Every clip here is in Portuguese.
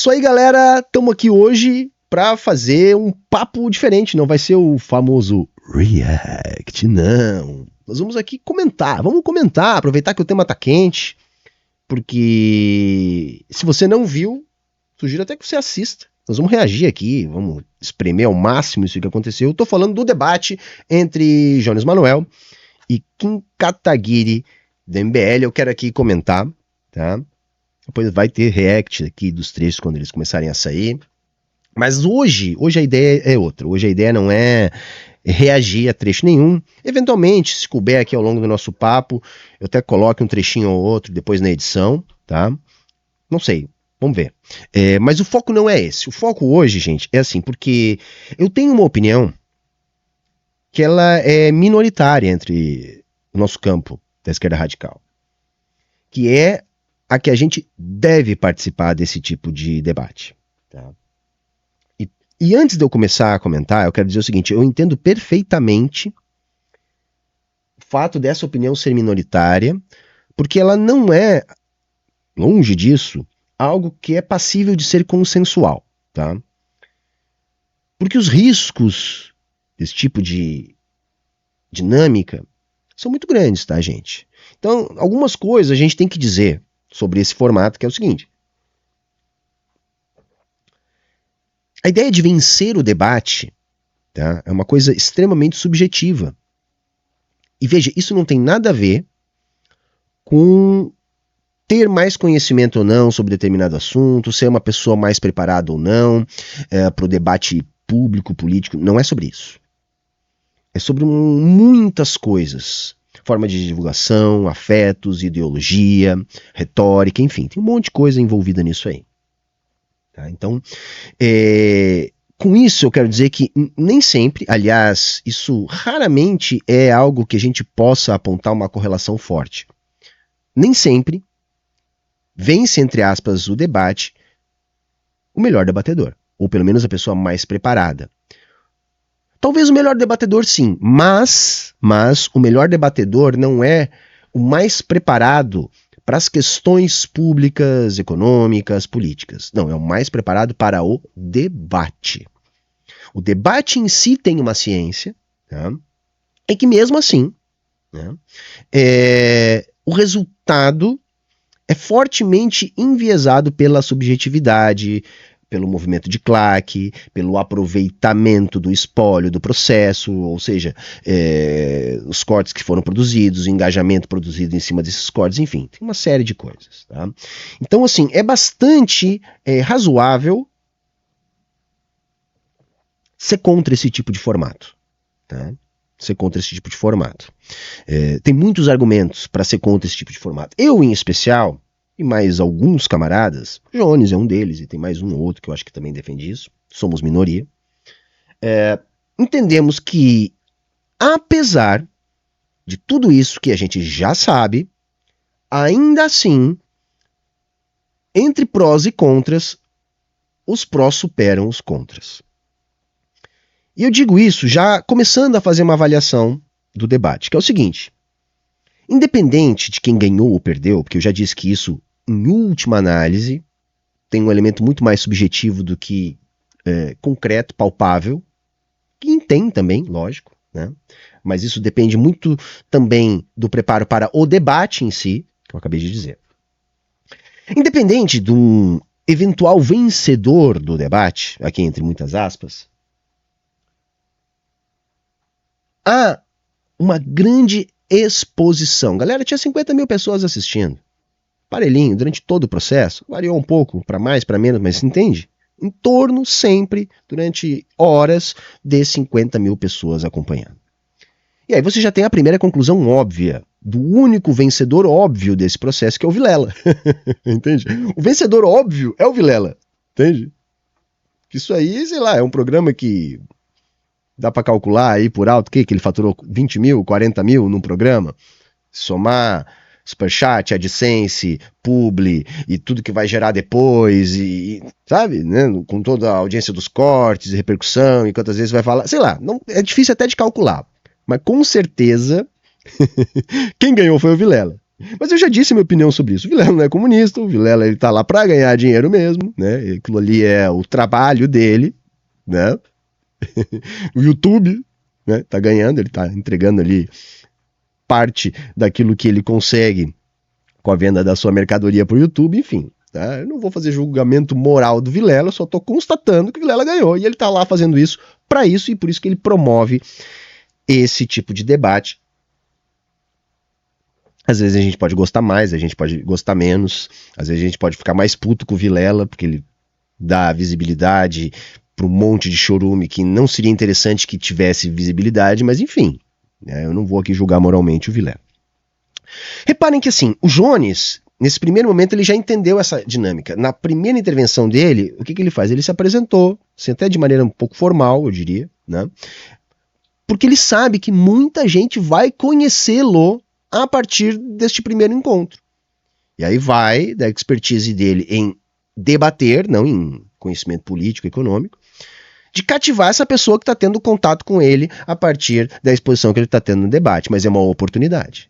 isso aí, galera. Estamos aqui hoje para fazer um papo diferente. Não vai ser o famoso react, não. Nós vamos aqui comentar. Vamos comentar, aproveitar que o tema tá quente. Porque se você não viu, sugiro até que você assista. Nós vamos reagir aqui, vamos espremer ao máximo isso que aconteceu. Eu tô falando do debate entre Jones Manoel e Kim Kataguiri, da MBL. Eu quero aqui comentar, tá? Depois vai ter react aqui dos trechos quando eles começarem a sair. Mas hoje a ideia é outra. Hoje a ideia não é reagir a trecho nenhum. Eventualmente, se couber aqui ao longo do nosso papo, eu até coloque um trechinho ou outro depois na edição, tá? Não sei, vamos ver. Mas o foco não é esse. O foco hoje, gente, é assim, porque eu tenho uma opinião que ela é minoritária entre o nosso campo da esquerda radical, que é a que a gente deve participar desse tipo de debate. Tá? E antes de eu começar a comentar, eu quero dizer o seguinte, eu entendo perfeitamente o fato dessa opinião ser minoritária, porque ela não é, longe disso, algo que é passível de ser consensual. Tá? Porque os riscos desse tipo de dinâmica são muito grandes, tá, gente? Então, algumas coisas a gente tem que dizer sobre esse formato, que é o seguinte. A ideia de vencer o debate, tá, é uma coisa extremamente subjetiva. E veja, isso não tem nada a ver com ter mais conhecimento ou não sobre determinado assunto, ser uma pessoa mais preparada ou não para o debate público, político. Não é sobre isso. É sobre muitas coisas. Forma de divulgação, afetos, ideologia, retórica, enfim, tem um monte de coisa envolvida nisso aí. Tá? Então, com isso eu quero dizer que nem sempre, aliás, isso raramente é algo que a gente possa apontar uma correlação forte. Nem sempre vence, entre aspas, o debate o melhor debatedor, ou pelo menos a pessoa mais preparada. Talvez o melhor debatedor sim, mas o melhor debatedor não é o mais preparado para as questões públicas, econômicas, políticas. Não, é o mais preparado para o debate. O debate em si tem uma ciência, tá? E que mesmo assim, né, o resultado é fortemente enviesado pela subjetividade, pelo movimento de claque, pelo aproveitamento do espólio do processo, ou seja, os cortes que foram produzidos, o engajamento produzido em cima desses cortes, enfim, tem uma série de coisas. Tá? Então, assim, é bastante razoável ser contra esse tipo de formato. Tá? Ser contra esse tipo de formato. Tem muitos argumentos para ser contra esse tipo de formato. Eu, em especial, e mais alguns camaradas, Jones é um deles, e tem mais um ou outro que eu acho que também defende isso, somos minoria, entendemos que, apesar de tudo isso que a gente já sabe, ainda assim, entre prós e contras, os prós superam os contras. E eu digo isso já começando a fazer uma avaliação do debate, que é o seguinte, independente de quem ganhou ou perdeu, porque eu já disse que isso, em última análise, tem um elemento muito mais subjetivo do que concreto, palpável, que tem também, lógico, né? Mas isso depende muito também do preparo para o debate em si, que eu acabei de dizer. Independente de um eventual vencedor do debate, aqui entre muitas aspas, há uma grande exposição. Galera, tinha 50 mil pessoas assistindo. Parelhinho, durante todo o processo. Variou um pouco, para mais, para menos, mas entende? Em torno, sempre, durante horas, de 50 mil pessoas acompanhando. E aí você já tem a primeira conclusão óbvia, do único vencedor óbvio desse processo, que é o Vilela. Entende? O vencedor óbvio é o Vilela. Entende? Isso aí, sei lá, é um programa que dá para calcular aí por alto, que ele faturou 20 mil, 40 mil num programa, somar Superchat, AdSense, Publi e tudo que vai gerar depois, e sabe, né, com toda a audiência dos cortes e repercussão, e quantas vezes vai falar, sei lá, não, é difícil até de calcular, mas com certeza quem ganhou foi o Vilela, Mas eu já disse a minha opinião sobre isso. O Vilela não é comunista, o Vilela ele tá lá para ganhar dinheiro mesmo, né? Aquilo ali é o trabalho dele, né? O YouTube, né? Tá ganhando, ele tá entregando ali parte daquilo que ele consegue com a venda da sua mercadoria pro YouTube, enfim. Tá? Eu não vou fazer julgamento moral do Vilela, eu só tô constatando que o Vilela ganhou e ele tá lá fazendo isso para isso e por isso que ele promove esse tipo de debate. Às vezes a gente pode gostar mais, a gente pode gostar menos, às vezes a gente pode ficar mais puto com o Vilela, porque ele dá visibilidade para um monte de chorume que não seria interessante que tivesse visibilidade, mas enfim, né, eu não vou aqui julgar moralmente o Vilela. Reparem que assim, o Jones, nesse primeiro momento, ele já entendeu essa dinâmica. Na primeira intervenção dele, o que ele faz? Ele se apresentou, assim, até de maneira um pouco formal, eu diria, né? Porque ele sabe que muita gente vai conhecê-lo a partir deste primeiro encontro. E aí vai da expertise dele em debater, não em conhecimento político, econômico, de cativar essa pessoa que está tendo contato com ele a partir da exposição que ele está tendo no debate. Mas é uma oportunidade.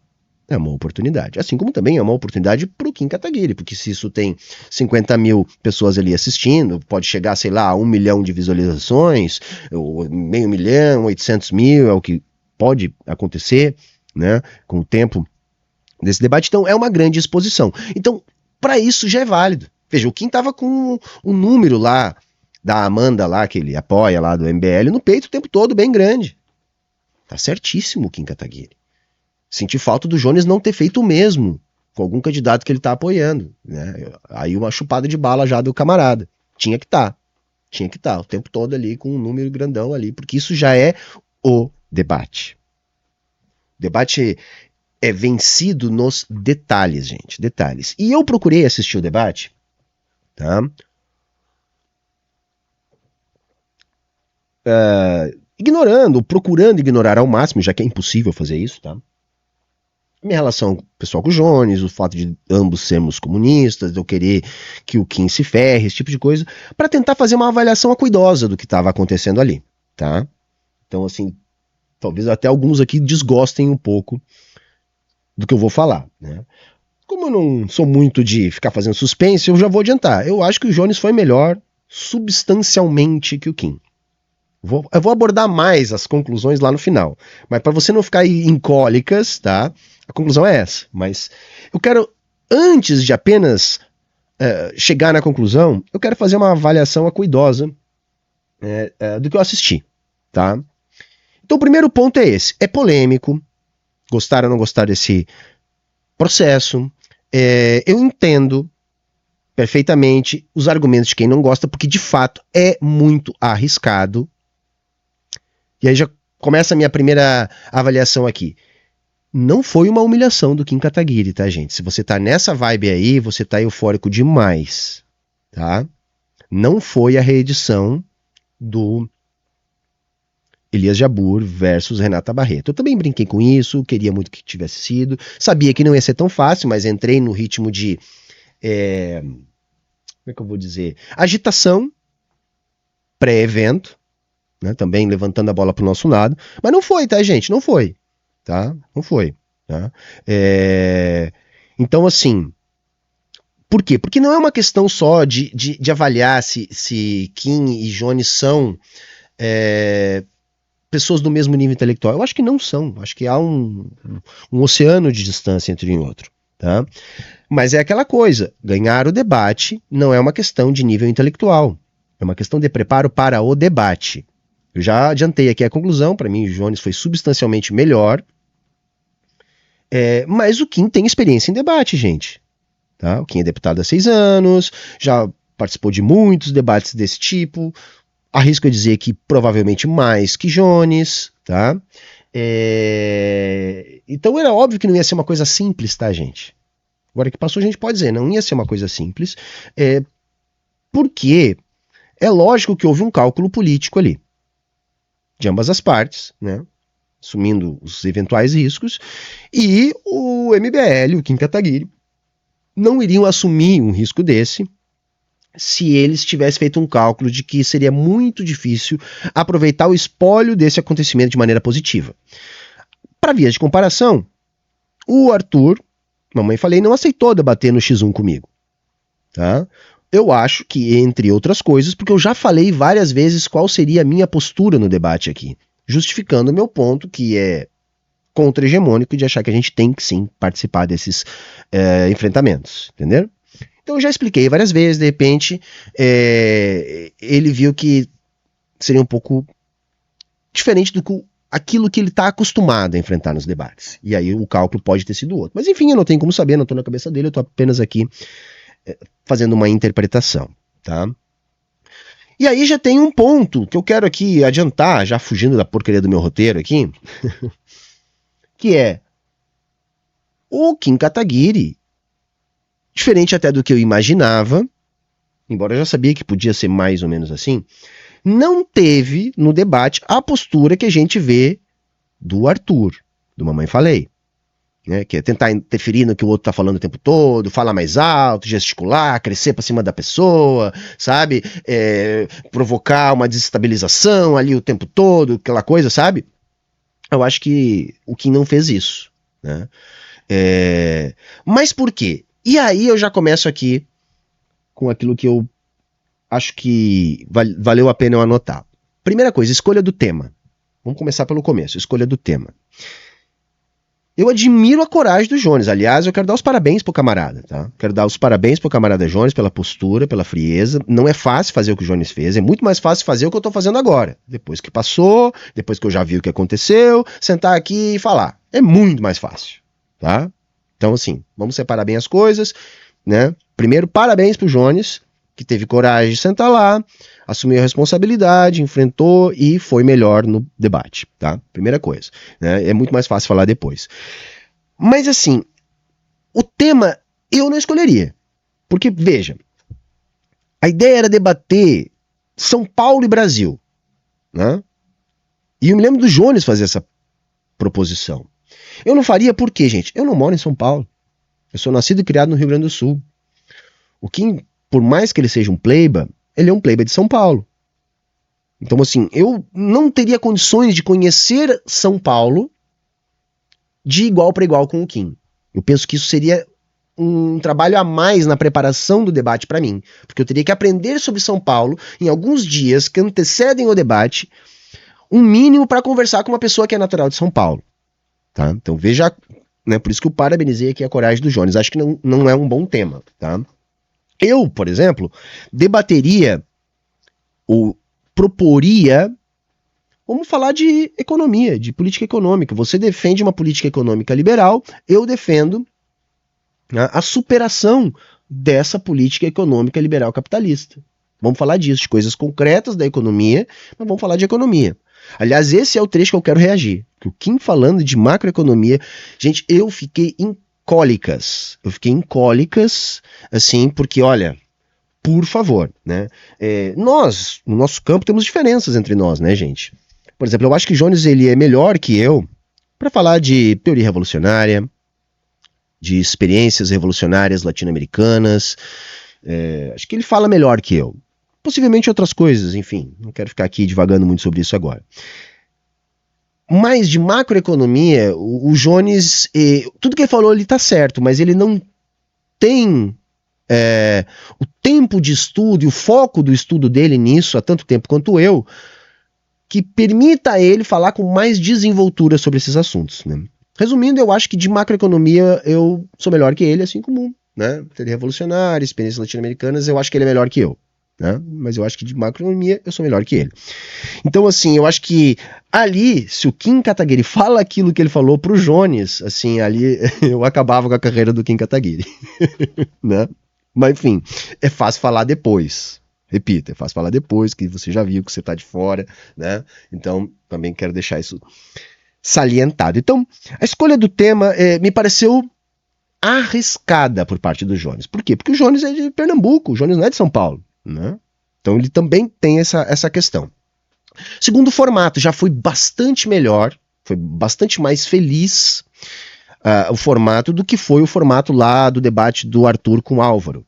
É uma oportunidade. Assim como também é uma oportunidade para o Kim Kataguiri, porque se isso tem 50 mil pessoas ali assistindo, pode chegar, sei lá, a 1 milhão de visualizações, ou meio milhão, 800 mil, é o que pode acontecer, né, com o tempo desse debate. Então é uma grande exposição. Então, para isso já é válido. Veja, o Kim estava com um número lá da Amanda lá, que ele apoia lá do MBL, no peito o tempo todo, bem grande. Tá certíssimo o Kim Kataguiri. Senti falta do Jones não ter feito o mesmo com algum candidato que ele tá apoiando, né? Aí uma chupada de bala já do camarada. Tinha que estar o tempo todo ali com um número grandão ali, porque isso já é o debate. O debate é vencido nos detalhes, gente, detalhes. E eu procurei assistir o debate, tá? Procurando ignorar ao máximo, já que é impossível fazer isso, tá? Minha relação pessoal com o Jones, o fato de ambos sermos comunistas, de eu querer que o Kim se ferre, esse tipo de coisa, para tentar fazer uma avaliação cuidadosa do que estava acontecendo ali, tá? Então, assim, talvez até alguns aqui desgostem um pouco do que eu vou falar, né? Como eu não sou muito de ficar fazendo suspense, eu já vou adiantar. Eu acho que o Jones foi melhor substancialmente que o Kim. Eu vou abordar mais as conclusões lá no final. Mas para você não ficar em cólicas, tá? A conclusão é essa. Mas eu quero, antes de apenas chegar na conclusão, eu quero fazer uma avaliação cuidadosa do que eu assisti, tá? Então o primeiro ponto é esse. É polêmico. Gostar ou não gostar desse processo. Eu entendo perfeitamente os argumentos de quem não gosta, porque de fato é muito arriscado. E aí já começa a minha primeira avaliação aqui. Não foi uma humilhação do Kim Kataguiri, tá, gente? Se você tá nessa vibe aí, você tá eufórico demais, tá? Não foi a reedição do Elias Jabbour versus Renata Barreto. Eu também brinquei com isso, queria muito que tivesse sido. Sabia que não ia ser tão fácil, mas entrei no ritmo de... como é que eu vou dizer? Agitação pré-evento, né, também levantando a bola pro nosso lado, mas não foi, tá, gente? Não foi, tá? Não foi, tá? Então, assim, por quê? Porque não é uma questão só de avaliar se Kim e Jones são pessoas do mesmo nível intelectual. Eu acho que não são, acho que há um oceano de distância entre um e outro, tá? Mas é aquela coisa, ganhar o debate não é uma questão de nível intelectual, é uma questão de preparo para o debate. Eu já adiantei aqui a conclusão, para mim o Jones foi substancialmente melhor, mas o Kim tem experiência em debate, gente. Tá? O Kim é deputado há 6 anos, já participou de muitos debates desse tipo, arrisco a dizer que provavelmente mais que Jones, tá? Então era óbvio que não ia ser uma coisa simples, tá, gente? Agora que passou a gente pode dizer, não ia ser uma coisa simples, porque é lógico que houve um cálculo político ali, de ambas as partes, né, assumindo os eventuais riscos, e o MBL, o Kim Kataguiri, não iriam assumir um risco desse se eles tivessem feito um cálculo de que seria muito difícil aproveitar o espólio desse acontecimento de maneira positiva. Para vias de comparação, o Arthur, Mamãe Falei não aceitou debater no X1 comigo. Tá? Eu acho que, entre outras coisas, porque eu já falei várias vezes qual seria a minha postura no debate aqui, justificando o meu ponto, que é contra-hegemônico, de achar que a gente tem que sim participar desses enfrentamentos, entendeu? Então eu já expliquei várias vezes, de repente ele viu que seria um pouco diferente do que aquilo que ele está acostumado a enfrentar nos debates. E aí o cálculo pode ter sido outro. Mas enfim, eu não tenho como saber, não estou na cabeça dele, eu estou apenas aqui fazendo uma interpretação, tá? E aí já tem um ponto que eu quero aqui adiantar, já fugindo da porcaria do meu roteiro aqui, que é o Kim Kataguiri, diferente até do que eu imaginava, embora eu já sabia que podia ser mais ou menos assim, não teve no debate a postura que a gente vê do Arthur, do Mamãe Falei. Né, que é tentar interferir no que o outro tá falando o tempo todo, falar mais alto, gesticular, crescer pra cima da pessoa, sabe? Provocar uma desestabilização ali o tempo todo, aquela coisa, sabe? Eu acho que o Kim não fez isso. Né? Mas por quê? E aí eu já começo aqui com aquilo que eu acho que valeu a pena eu anotar. Primeira coisa, escolha do tema. Vamos começar pelo começo, escolha do tema. Eu admiro a coragem do Jones. Aliás, eu quero dar os parabéns pro camarada, tá? Quero dar os parabéns pro camarada Jones pela postura, pela frieza. Não é fácil fazer o que o Jones fez, é muito mais fácil fazer o que eu tô fazendo agora. Depois que passou, depois que eu já vi o que aconteceu, sentar aqui e falar. É muito mais fácil, tá? Então, assim, vamos separar bem as coisas, né? Primeiro, parabéns pro Jones, que teve coragem de sentar lá, assumiu a responsabilidade, enfrentou e foi melhor no debate, tá? Primeira coisa, né? É muito mais fácil falar depois. Mas assim, o tema eu não escolheria, porque veja, a ideia era debater São Paulo e Brasil, né? E eu me lembro do Jones fazer essa proposição. Eu não faria por quê, gente? Eu não moro em São Paulo. Eu sou nascido e criado no Rio Grande do Sul. O Kim, por mais que ele seja um pleiba, ele é um pleiba de São Paulo. Então, assim, eu não teria condições de conhecer São Paulo de igual para igual com o Kim. Eu penso que isso seria um trabalho a mais na preparação do debate para mim, porque eu teria que aprender sobre São Paulo em alguns dias que antecedem o debate, um mínimo para conversar com uma pessoa que é natural de São Paulo. Tá? Então, veja, né, por isso que eu parabenizei aqui a coragem do Jones. Acho que não é um bom tema, tá? Eu, por exemplo, debateria ou proporia, vamos falar de economia, de política econômica. Você defende uma política econômica liberal, eu defendo, né, a superação dessa política econômica liberal capitalista. Vamos falar disso, de coisas concretas da economia, mas vamos falar de economia. Aliás, esse é o trecho que eu quero reagir. O Kim falando de macroeconomia, gente, eu fiquei em cólicas. Eu fiquei em cólicas, assim, porque, olha, por favor, né? Nós, no nosso campo, temos diferenças entre nós, né, gente? Por exemplo, eu acho que Jones, ele é melhor que eu para falar de teoria revolucionária, de experiências revolucionárias latino-americanas. Acho que ele fala melhor que eu. Possivelmente outras coisas, enfim. Não quero ficar aqui divagando muito sobre isso agora. Mas de macroeconomia, o Jones, tudo que ele falou, ele tá certo, mas ele não tem o tempo de estudo e o foco do estudo dele nisso há tanto tempo quanto eu, que permita a ele falar com mais desenvoltura sobre esses assuntos. Né? Resumindo, eu acho que de macroeconomia eu sou melhor que ele, assim como, né, teoria revolucionária, experiências latino-americanas, eu acho que ele é melhor que eu. Né? Mas eu acho que de macroeconomia eu sou melhor que ele. Então, assim, eu acho que ali, se o Kim Kataguiri fala aquilo que ele falou pro Jones, assim, ali eu acabava com a carreira do Kim Kataguiri. Né? Mas, enfim, é fácil falar depois. Repito, é fácil falar depois, que você já viu que você tá de fora, né? Então, também quero deixar isso salientado. Então, a escolha do tema me pareceu arriscada por parte do Jones. Por quê? Porque o Jones é de Pernambuco, o Jones não é de São Paulo. Né? Então ele também tem essa questão. Segundo, o formato já foi bastante melhor, foi bastante mais feliz o formato do que foi o formato lá do debate do Arthur com o Álvaro.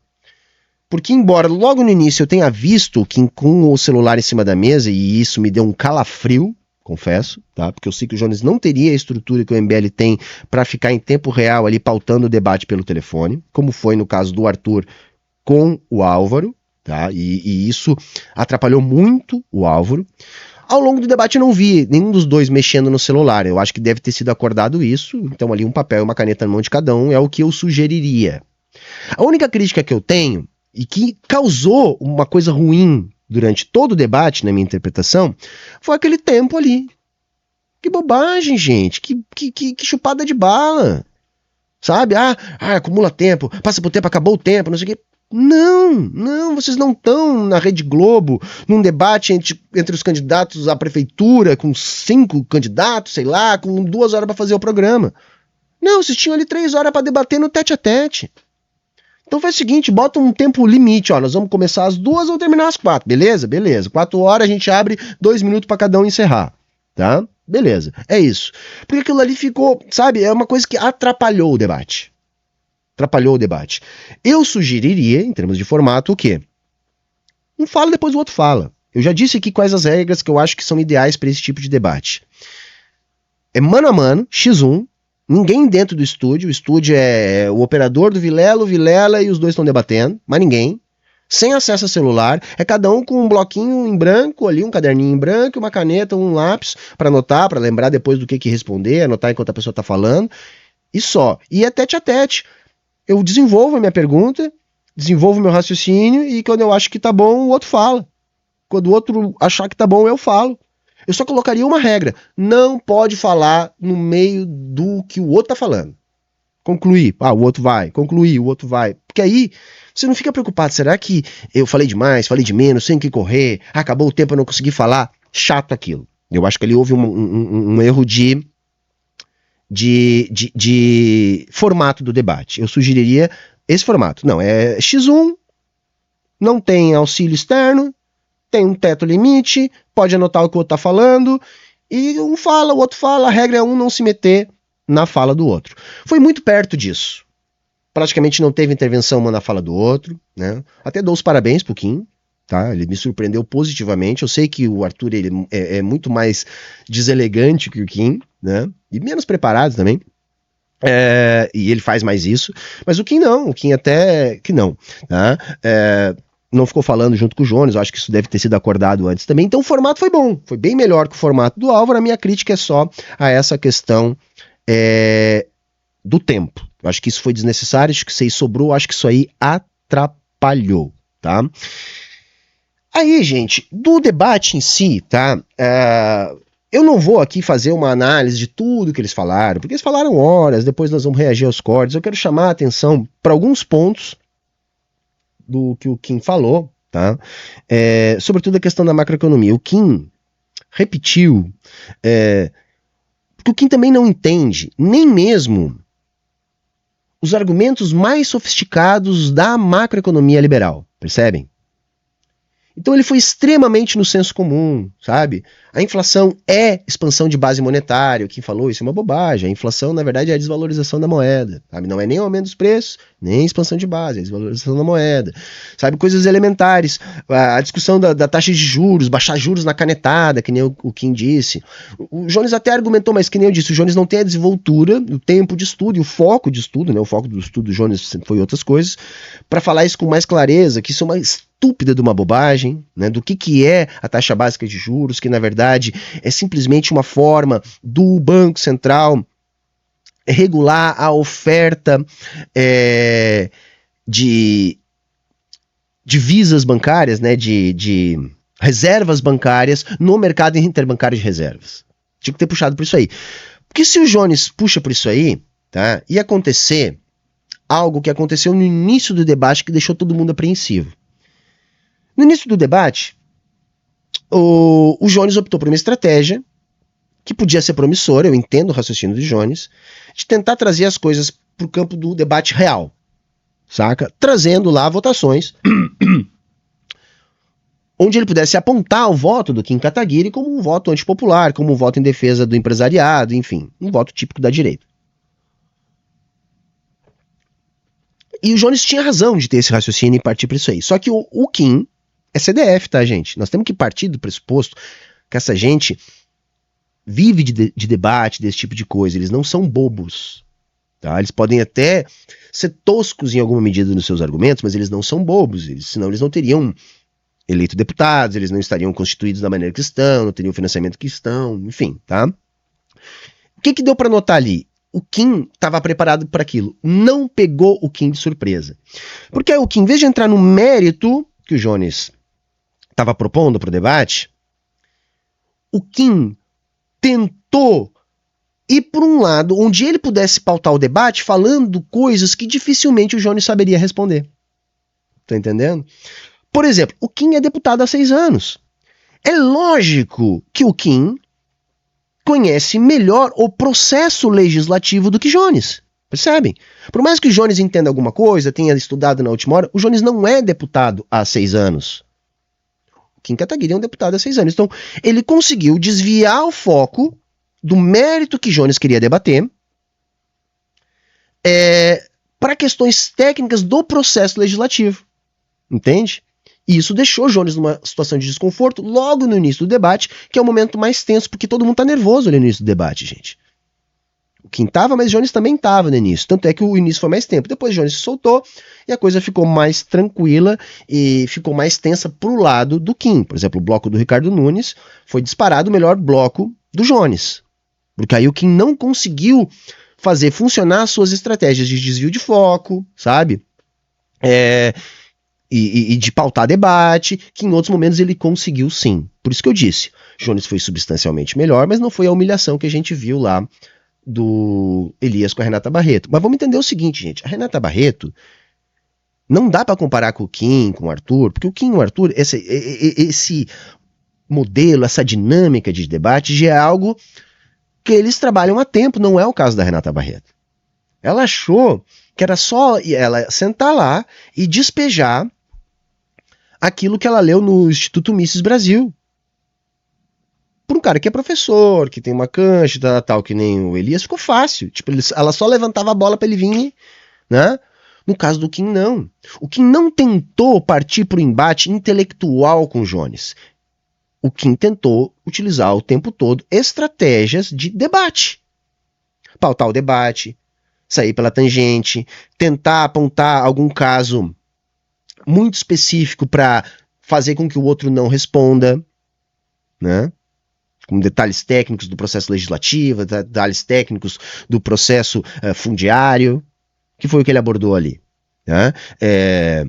Porque embora logo no início eu tenha visto que com o celular em cima da mesa, e isso me deu um calafrio, confesso, tá? Porque eu sei que o Jones não teria a estrutura que o MBL tem para ficar em tempo real ali pautando o debate pelo telefone, como foi no caso do Arthur com o Álvaro, tá? E isso atrapalhou muito o Álvaro. Ao longo do debate eu não vi nenhum dos dois mexendo no celular, eu acho que deve ter sido acordado isso, então ali um papel e uma caneta na mão de cada um é o que eu sugeriria. A única crítica que eu tenho, e que causou uma coisa ruim durante todo o debate, na minha interpretação, foi aquele tempo ali. Que bobagem, gente, que chupada de bala, sabe? Acumula tempo, passa por tempo, acabou o tempo, não sei o quê. Não, vocês não estão na Rede Globo, num debate entre os candidatos à prefeitura, com 5 candidatos, sei lá, com 2 horas para fazer o programa. Não, vocês tinham ali 3 horas para debater no tete-a-tete. Então faz o seguinte, bota um tempo limite, ó, nós vamos começar às 2, vamos terminar às 4, beleza? 4 horas a gente abre 2 minutos para cada um encerrar, tá? Beleza, é isso. Porque aquilo ali ficou, sabe, é uma coisa que atrapalhou o debate. Eu sugeriria, em termos de formato, o quê? Um fala, depois o outro fala. Eu já disse aqui quais as regras que eu acho que são ideais para esse tipo de debate. É mano a mano, X1, ninguém dentro do estúdio, o estúdio é o operador do Vilela, o Vilela e os dois estão debatendo, mas ninguém. Sem acesso a celular, é cada um com um bloquinho em branco ali, um caderninho em branco, uma caneta, um lápis para anotar, para lembrar depois do que responder, anotar enquanto a pessoa está falando, e só. E é tete a tete. Eu desenvolvo a minha pergunta, desenvolvo o meu raciocínio e quando eu acho que tá bom, o outro fala. Quando o outro achar que tá bom, eu falo. Eu só colocaria uma regra. Não pode falar no meio do que o outro tá falando. Concluir. O outro vai. Concluir, o outro vai. Porque aí você não fica preocupado. Será que eu falei demais, falei de menos, sem que correr, acabou o tempo, eu não consegui falar? Chato aquilo. Eu acho que ali houve um erro de formato do debate. Eu sugeriria esse formato. Não, é X1, não tem auxílio externo, tem um teto limite, pode anotar o que o outro está falando, e um fala, o outro fala, a regra é um não se meter na fala do outro. Foi muito perto disso. Praticamente não teve intervenção uma na fala do outro, né? Até dou os parabéns pro Kim, tá? Ele me surpreendeu positivamente. Eu sei que o Arthur ele é muito mais deselegante que o Kim, né? E menos preparado também. E ele faz mais isso. Mas o Kim não, o Kim até que não, tá? Não ficou falando junto com o Jones, eu acho que isso deve ter sido acordado antes também. Então o formato foi bom, foi bem melhor que o formato do Álvaro. A minha crítica é só a essa questão do tempo. Eu acho que isso foi desnecessário, acho que isso aí sobrou, acho que isso aí atrapalhou, tá? Aí, gente, do debate em si, tá? Eu não vou aqui fazer uma análise de tudo que eles falaram, porque eles falaram horas, depois nós vamos reagir aos cortes. Eu quero chamar a atenção para alguns pontos do que o Kim falou, tá? Sobretudo a questão da macroeconomia. O Kim repetiu, porque o Kim também não entende, nem mesmo os argumentos mais sofisticados da macroeconomia liberal, percebem? Então ele foi extremamente no senso comum, sabe? A inflação é expansão de base monetária, o Kim falou, isso é uma bobagem. A inflação, na verdade, é a desvalorização da moeda, sabe? Não é nem o aumento dos preços, nem expansão de base, é a desvalorização da moeda, sabe? Coisas elementares, a discussão da taxa de juros, baixar juros na canetada, que nem o Kim disse. O Jones até argumentou, mas que nem eu disse, o Jones não tem a desenvoltura, o tempo de estudo e o foco de estudo, né? O foco do estudo do Jones foi outras coisas, para falar isso com mais clareza, que isso é uma estúpida de uma bobagem, né, do que é a taxa básica de juros, que na verdade é simplesmente uma forma do Banco Central regular a oferta de divisas bancárias, né, de reservas bancárias no mercado interbancário de reservas. Tinha que ter puxado por isso aí. Porque se o Jones puxa por isso aí, tá, ia acontecer algo que aconteceu no início do debate que deixou todo mundo apreensivo. No início do debate, o Jones optou por uma estratégia que podia ser promissora, eu entendo o raciocínio do Jones, de tentar trazer as coisas para o campo do debate real, saca? Trazendo lá votações onde ele pudesse apontar o voto do Kim Kataguiri como um voto antipopular, como um voto em defesa do empresariado, enfim, um voto típico da direita. E o Jones tinha razão de ter esse raciocínio e partir para isso aí. Só que o Kim é CDF, tá, gente? Nós temos que partir do pressuposto que essa gente vive de debate, desse tipo de coisa. Eles não são bobos. Tá? Eles podem até ser toscos em alguma medida nos seus argumentos, mas eles não são bobos. Senão eles não teriam eleito deputados, eles não estariam constituídos da maneira que estão, não teriam o financiamento que estão, enfim, tá? O que deu para notar ali? O Kim estava preparado para aquilo. Não pegou o Kim de surpresa. Porque o Kim, em vez de entrar no mérito que o Jones estava propondo para o debate, o Kim tentou ir por um lado onde ele pudesse pautar o debate falando coisas que dificilmente o Jones saberia responder. Tá entendendo? Por exemplo, o Kim é deputado há 6 anos. É lógico que o Kim conhece melhor o processo legislativo do que Jones. Percebem? Por mais que o Jones entenda alguma coisa, tenha estudado na última hora, o Jones não é deputado há 6 anos. O Kim Kataguiri é um deputado há 6 anos. Então, ele conseguiu desviar o foco do mérito que Jones queria debater para questões técnicas do processo legislativo. Entende? E isso deixou Jones numa situação de desconforto logo no início do debate, que é o momento mais tenso, porque todo mundo tá nervoso ali no início do debate, gente. O Kim tava, mas Jones também tava no início. Tanto é que o início foi mais tempo. Depois Jones se soltou e a coisa ficou mais tranquila e ficou mais tensa pro lado do Kim. Por exemplo, o bloco do Ricardo Nunes foi disparado o melhor bloco do Jones. Porque aí o Kim não conseguiu fazer funcionar suas estratégias de desvio de foco, sabe? E de pautar debate, que em outros momentos ele conseguiu sim. Por isso que eu disse, Jones foi substancialmente melhor, mas não foi a humilhação que a gente viu lá do Elias com a Renata Barreto. Mas vamos entender o seguinte, gente, a Renata Barreto não dá para comparar com o Kim, com o Arthur, porque o Kim e o Arthur, esse modelo, essa dinâmica de debate já é algo que eles trabalham há tempo, não é o caso da Renata Barreto. Ela achou que era só ela sentar lá e despejar aquilo que ela leu no Instituto Mises Brasil. Por um cara que é professor, que tem uma cancha, tal, que nem o Elias, ficou fácil. Tipo, ela só levantava a bola para ele vir, né? No caso do Kim, não. O Kim não tentou partir para o embate intelectual com o Jones. O Kim tentou utilizar o tempo todo estratégias de debate. Pautar o debate, sair pela tangente, tentar apontar algum caso muito específico para fazer com que o outro não responda, né? Com detalhes técnicos do processo legislativo, detalhes técnicos do processo fundiário, que foi o que ele abordou ali. Né? É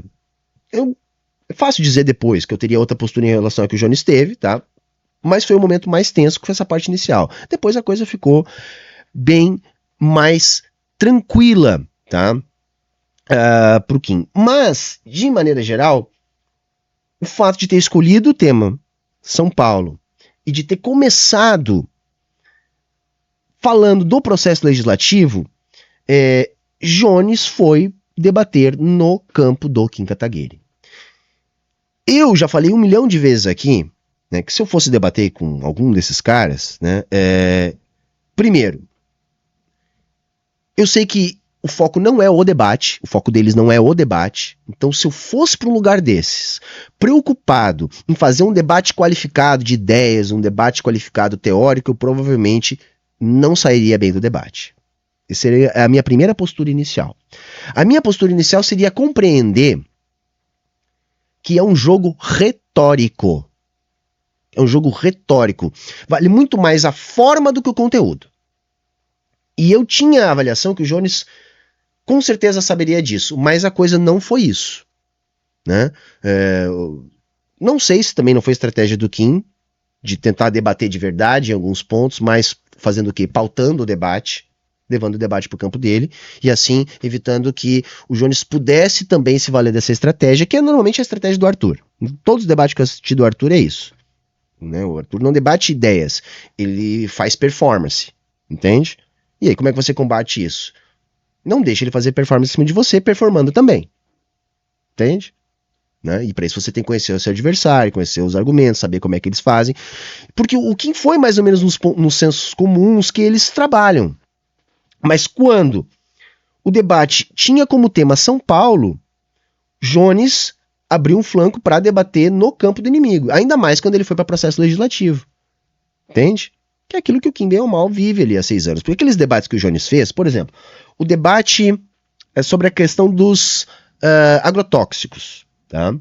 fácil dizer depois que eu teria outra postura em relação ao que o Jones teve, tá? Mas foi o momento mais tenso que foi essa parte inicial. Depois a coisa ficou bem mais tranquila, tá? Pro Kim. Mas, de maneira geral, o fato de ter escolhido o tema São Paulo e de ter começado falando do processo legislativo, Jones foi debater no campo do Kim Kataguiri. Eu já falei 1 milhão de vezes aqui, né, que se eu fosse debater com algum desses caras, né, primeiro, eu sei que o foco não é o debate, o foco deles não é o debate, então se eu fosse para um lugar desses, preocupado em fazer um debate qualificado de ideias, um debate qualificado teórico, eu provavelmente não sairia bem do debate. Essa seria a minha primeira postura inicial. A minha postura inicial seria compreender que é um jogo retórico. É um jogo retórico. Vale muito mais a forma do que o conteúdo. E eu tinha a avaliação que o Jones com certeza saberia disso, mas a coisa não foi isso. Né? Não sei se também não foi estratégia do Kim de tentar debater de verdade em alguns pontos, mas fazendo o quê? Pautando o debate, levando o debate para o campo dele, e assim evitando que o Jones pudesse também se valer dessa estratégia, que é normalmente a estratégia do Arthur. Em todos os debates que eu assisti do Arthur é isso. Né? O Arthur não debate ideias, ele faz performance, entende? E aí, como é que você combate isso? Não deixa ele fazer performance em cima de você, performando também. Entende? Né? E para isso você tem que conhecer o seu adversário, conhecer os argumentos, saber como é que eles fazem. Porque o Kim foi mais ou menos nos sensos comuns que eles trabalham. Mas quando o debate tinha como tema São Paulo, Jones abriu um flanco para debater no campo do inimigo. Ainda mais quando ele foi para processo legislativo. Entende? que é aquilo que o Kim bem ou mal vive ali há 6 anos. Porque aqueles debates que o Jones fez, por exemplo, o debate é sobre a questão dos agrotóxicos, tá?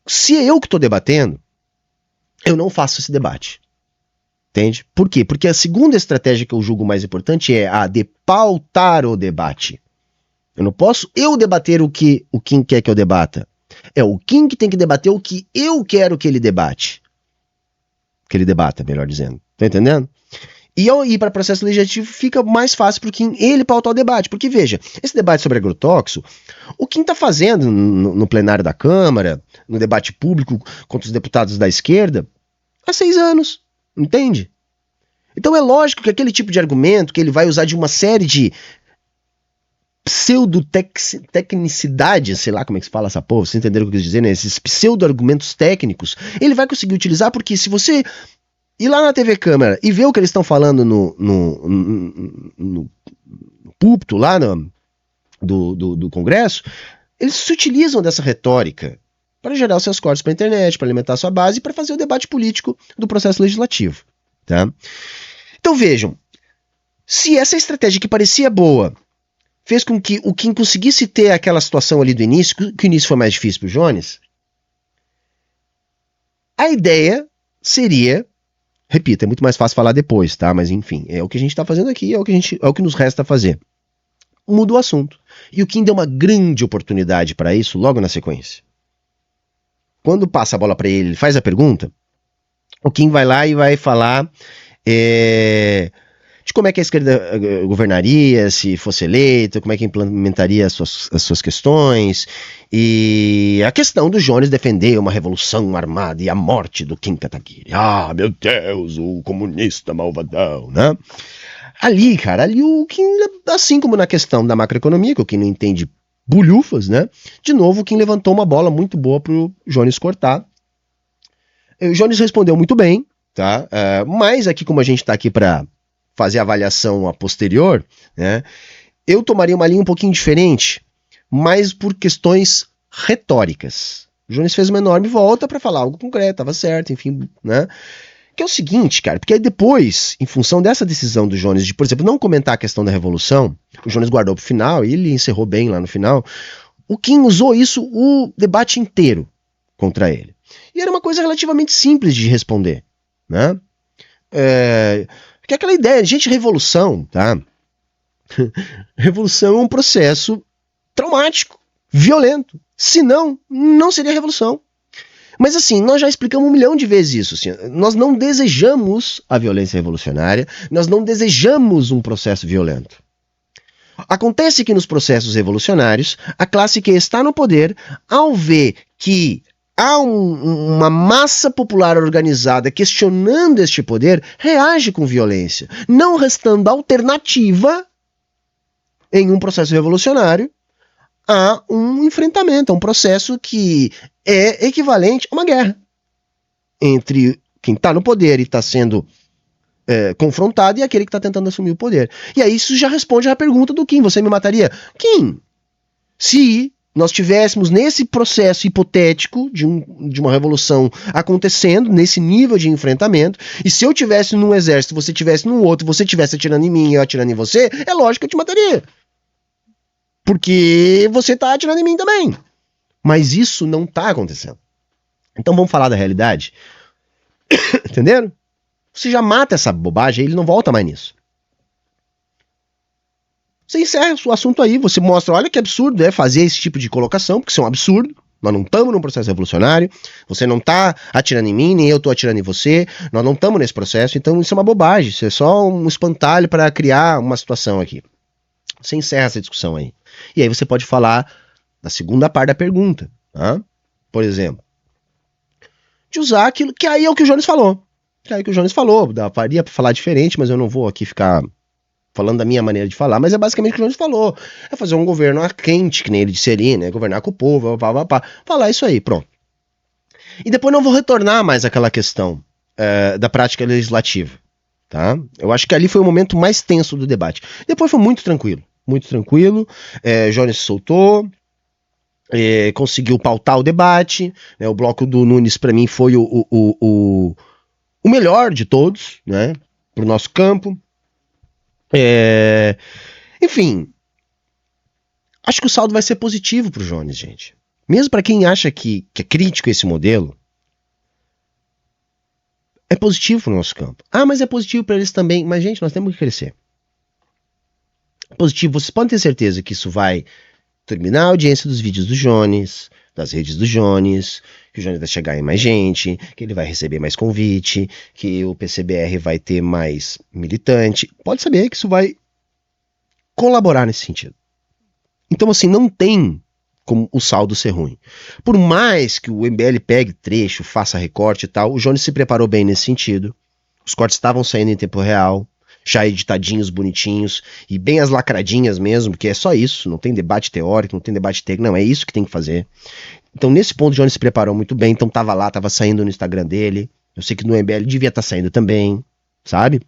Se é eu que estou debatendo, eu não faço esse debate. Entende? Por quê? Porque a segunda estratégia que eu julgo mais importante é a de pautar o debate. Eu não posso debater o que o Kim quer que eu debata. É o Kim que tem que debater o que eu quero que ele debate. Que ele debata, melhor dizendo. Tá entendendo? E ao ir para processo legislativo fica mais fácil para o Kim ele pautar o debate. Porque, veja, esse debate sobre agrotóxico, o Kim está fazendo no plenário da Câmara, no debate público contra os deputados da esquerda, há 6 anos. Entende? Então é lógico que aquele tipo de argumento que ele vai usar de uma série de pseudo-tecnicidade, sei lá como é que se fala essa porra, vocês entenderam o que eu quis dizer, né? Esses pseudo-argumentos técnicos, ele vai conseguir utilizar, porque se você ir lá na TV Câmara e ver o que eles estão falando no púlpito lá do Congresso, eles se utilizam dessa retórica para gerar os seus cortes para a internet, para alimentar a sua base e para fazer o debate político do processo legislativo. Tá? Então vejam, se essa estratégia que parecia boa fez com que o Kim conseguisse ter aquela situação ali do início, que o início foi mais difícil para o Jones, a ideia seria, repito, é muito mais fácil falar depois, tá? Mas enfim, é o que a gente está fazendo aqui, é o que nos resta fazer. Muda o assunto. E o Kim deu uma grande oportunidade para isso logo na sequência. Quando passa a bola para ele, ele faz a pergunta, o Kim vai lá e vai falar de como é que a esquerda governaria se fosse eleito, como é que implementaria as suas questões, e a questão do Jones defender uma revolução armada e a morte do Kim Kataguiri. Ah, meu Deus, o comunista malvadão, né? Ali, cara, o Kim, assim como na questão da macroeconomia, que o Kim não entende bulhufas, né? De novo, o Kim levantou uma bola muito boa pro Jones cortar. O Jones respondeu muito bem, tá? Mas aqui, como a gente tá aqui para fazer a avaliação a posterior, né? Eu tomaria uma linha um pouquinho diferente, mas por questões retóricas. O Jones fez uma enorme volta para falar algo concreto, tava certo, enfim, né? Que é o seguinte, cara, porque aí depois, em função dessa decisão do Jones de, por exemplo, não comentar a questão da revolução, o Jones guardou pro final e ele encerrou bem lá no final, o Kim usou isso o debate inteiro contra ele. E era uma coisa relativamente simples de responder, né? Porque aquela ideia, gente, revolução, tá? Revolução é um processo traumático, violento. Senão, não seria revolução. Mas assim, nós já explicamos 1 milhão de vezes isso. Assim, nós não desejamos a violência revolucionária, nós não desejamos um processo violento. Acontece que nos processos revolucionários, a classe que está no poder, ao ver que há uma massa popular organizada questionando este poder, reage com violência, não restando alternativa em um processo revolucionário a um enfrentamento, a um processo que é equivalente a uma guerra entre quem está no poder e está sendo confrontado e aquele que está tentando assumir o poder. E aí isso já responde à pergunta do Kim: você me mataria? Kim, se nós tivéssemos nesse processo hipotético de uma revolução acontecendo, nesse nível de enfrentamento, e se eu tivesse num exército, você tivesse num outro, você tivesse atirando em mim e eu atirando em você, é lógico que eu te mataria. Porque você tá atirando em mim também. Mas isso não tá acontecendo. Então vamos falar da realidade. Entenderam? Você já mata essa bobagem, ele não volta mais nisso. Você encerra o assunto aí, você mostra, olha que absurdo é fazer esse tipo de colocação, porque isso é um absurdo. Nós não estamos num processo revolucionário, você não tá atirando em mim, nem eu tô atirando em você, nós não estamos nesse processo, então isso é uma bobagem, isso é só um espantalho para criar uma situação aqui. Você encerra essa discussão aí. E aí você pode falar da segunda parte da pergunta, tá? Por exemplo, de usar aquilo que aí é o que o Jones falou. Que aí é o que o Jones falou, faria para falar diferente, mas eu não vou aqui ficar falando da minha maneira de falar, mas é basicamente o que o Jones falou. É fazer um governo quente, que nem ele disse ali, né? Governar com o povo, falar isso aí, pronto. E depois não vou retornar mais àquela questão da prática legislativa, tá? Eu acho que ali foi o momento mais tenso do debate. Depois foi muito tranquilo. Muito tranquilo, Jones se soltou, conseguiu pautar o debate, né, o bloco do Nunes para mim foi o o melhor de todos, né, pro nosso campo. Enfim, acho que o saldo vai ser positivo pro Jones, gente. Mesmo para quem acha que é crítico esse modelo, é positivo pro nosso campo. Ah, mas é positivo para eles também. Mas, gente, nós temos que crescer. Positivo, vocês podem ter certeza que isso vai terminar a audiência dos vídeos do Jones, das redes do Jones, que o Jones vai chegar em mais gente, que ele vai receber mais convite, que o PCBR vai ter mais militante. Pode saber que isso vai colaborar nesse sentido. Então, assim, não tem como o saldo ser ruim. Por mais que o MBL pegue trecho, faça recorte e tal, o Jones se preparou bem nesse sentido. Os cortes estavam saindo em tempo real, já editadinhos, bonitinhos, e bem as lacradinhas mesmo, porque é só isso, não tem debate teórico, não tem debate técnico, não, é isso que tem que fazer. Então, nesse ponto, o Jones se preparou muito bem, então tava lá, tava saindo no Instagram dele, eu sei que no MBL devia estar saindo também, sabe?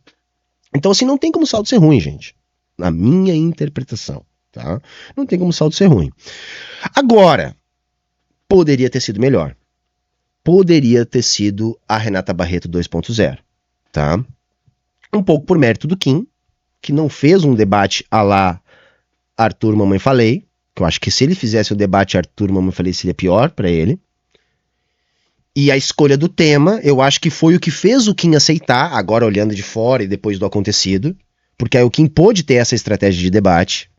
Então, assim, não tem como o saldo ser ruim, gente, na minha interpretação, tá? Não tem como o saldo ser ruim. Agora, poderia ter sido melhor. Poderia ter sido a Renata Barreto 2.0, tá? Um pouco por mérito do Kim, que não fez um debate à la Arthur Mamãe Falei, que eu acho que se ele fizesse o debate Arthur Mamãe Falei seria pior para ele. E a escolha do tema, eu acho que foi o que fez o Kim aceitar, agora olhando de fora e depois do acontecido, porque aí o Kim pôde ter essa estratégia de debate,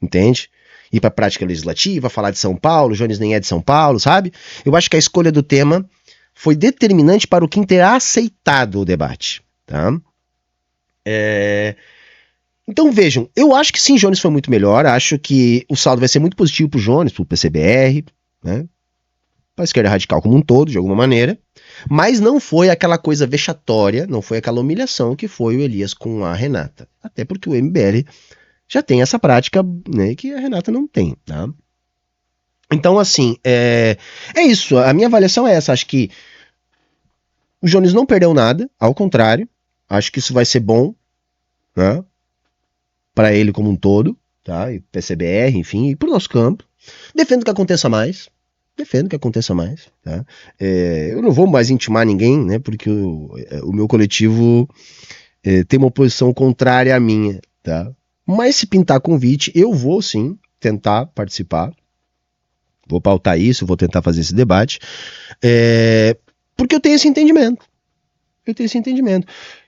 entende? Ir para a prática legislativa, falar de São Paulo, o Jones nem é de São Paulo, sabe? Eu acho que a escolha do tema foi determinante para o Kim ter aceitado o debate, tá? Então vejam, eu acho que sim, Jones foi muito melhor, acho que o saldo vai ser muito positivo pro Jones, pro PCBR, né? Para a esquerda radical como um todo, de alguma maneira, mas não foi aquela coisa vexatória, não foi aquela humilhação que foi o Elias com a Renata, até porque o MBL já tem essa prática, né, que a Renata não tem, tá? Então, assim, é isso, a minha avaliação é essa, acho que o Jones não perdeu nada, ao contrário, acho que isso vai ser bom, né, para ele como um todo, tá, e PCBR, enfim, e pro nosso campo. Defendo que aconteça mais, tá? Eu não vou mais intimar ninguém, né, porque o meu coletivo tem uma posição contrária à minha, tá? Mas se pintar convite, eu vou sim tentar participar, vou pautar isso, vou tentar fazer esse debate, porque eu tenho esse entendimento.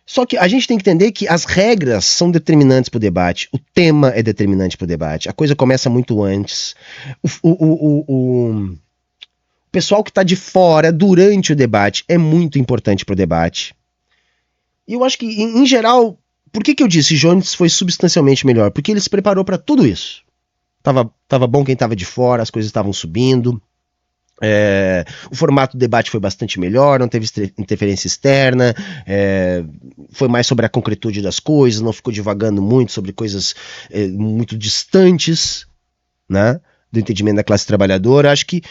Só que a gente tem que entender que as regras são determinantes para o debate, o tema é determinante para o debate, a coisa começa muito antes. O pessoal que está de fora durante o debate é muito importante para o debate. E eu acho que, em geral, por que eu disse Jones foi substancialmente melhor? Porque ele se preparou para tudo isso. Tava bom quem estava de fora, as coisas estavam subindo. O formato do debate foi bastante melhor, não teve interferência externa, foi mais sobre a concretude das coisas, não ficou divagando muito sobre coisas muito distantes, né, do entendimento da classe trabalhadora. Acho que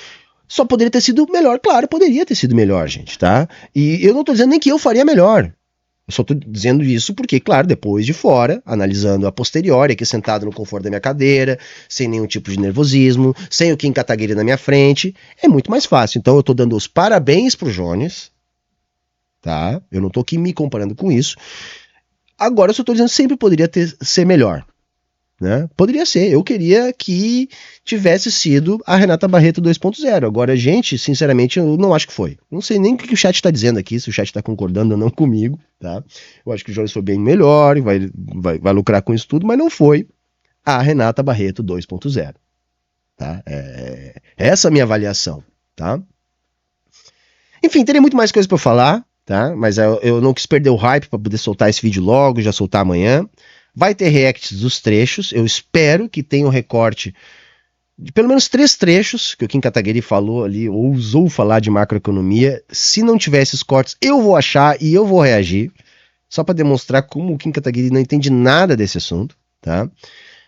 só poderia ter sido melhor, claro, poderia ter sido melhor, gente, tá? E eu não tô dizendo nem que eu faria melhor. Eu só tô dizendo isso porque, claro, depois de fora, analisando a posteriori, aqui sentado no conforto da minha cadeira, sem nenhum tipo de nervosismo, sem o Kim Kataguiri na minha frente, é muito mais fácil. Então eu tô dando os parabéns pro Jones, tá? Eu não tô aqui me comparando com isso. Agora eu só tô dizendo que sempre poderia ser melhor, né? Poderia ser. Eu queria que tivesse sido a Renata Barreto 2.0. Agora, gente, sinceramente, eu não acho que foi. Não sei nem o que o chat está dizendo aqui, se o chat está concordando ou não comigo, tá? Eu acho que o Jones foi bem melhor e vai lucrar com isso tudo, mas não foi a Renata Barreto 2.0. Tá? Essa é a minha avaliação, tá? Enfim, teria muito mais coisa para eu falar, tá? Mas eu não quis perder o hype para poder soltar esse vídeo logo, já soltar amanhã. Vai ter reacts dos trechos, eu espero que tenha um recorte de pelo menos 3 trechos, que o Kim Kataguiri falou ali, ousou falar de macroeconomia. Se não tiver esses cortes, eu vou achar e eu vou reagir, só para demonstrar como o Kim Kataguiri não entende nada desse assunto, tá?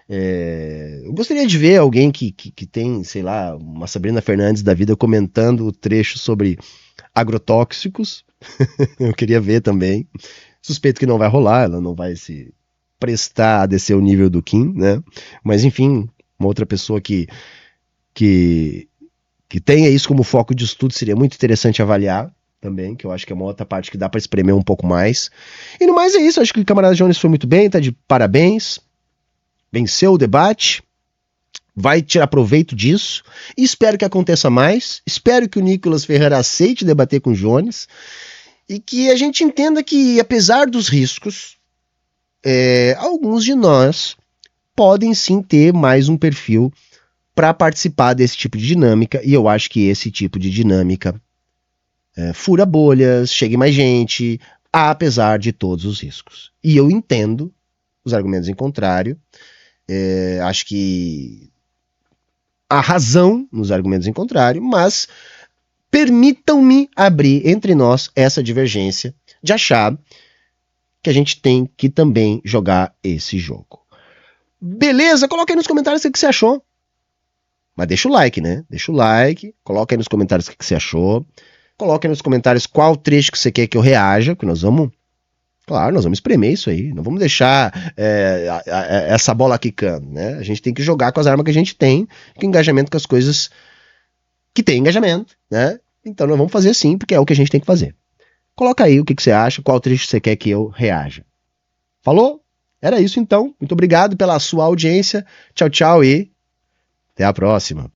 Eu gostaria de ver alguém que tem, sei lá, uma Sabrina Fernandes da vida comentando o trecho sobre agrotóxicos. Eu queria ver também. Suspeito que não vai rolar, ela não vai se prestar a descer o nível do Kim, né? Mas enfim, uma outra pessoa que tenha isso como foco de estudo seria muito interessante avaliar, também, que eu acho que é uma outra parte que dá pra espremer um pouco mais. E no mais é isso, acho que o camarada Jones foi muito bem, tá de parabéns, venceu o debate, vai tirar proveito disso, e espero que aconteça mais, espero que o Nicolas Ferreira aceite debater com o Jones, e que a gente entenda que, apesar dos riscos, alguns de nós podem sim ter mais um perfil para participar desse tipo de dinâmica, e eu acho que esse tipo de dinâmica fura bolhas, chegue mais gente, apesar de todos os riscos. E eu entendo os argumentos em contrário, acho que há razão nos argumentos em contrário, mas permitam-me abrir entre nós essa divergência de achar que a gente tem que também jogar esse jogo. Beleza? Coloca aí nos comentários o que você achou. Mas deixa o like, né? Deixa o like, coloca aí nos comentários o que você achou. Coloca aí nos comentários qual trecho que você quer que eu reaja, que nós vamos... Claro, nós vamos espremer isso aí. Não vamos deixar essa bola quicando, né? A gente tem que jogar com as armas que a gente tem, com engajamento com as coisas que tem engajamento, né? Então nós vamos fazer assim, porque é o que a gente tem que fazer. Coloca aí o que você acha, qual trecho você quer que eu reaja. Falou? Era isso então. Muito obrigado pela sua audiência. Tchau, tchau e até a próxima.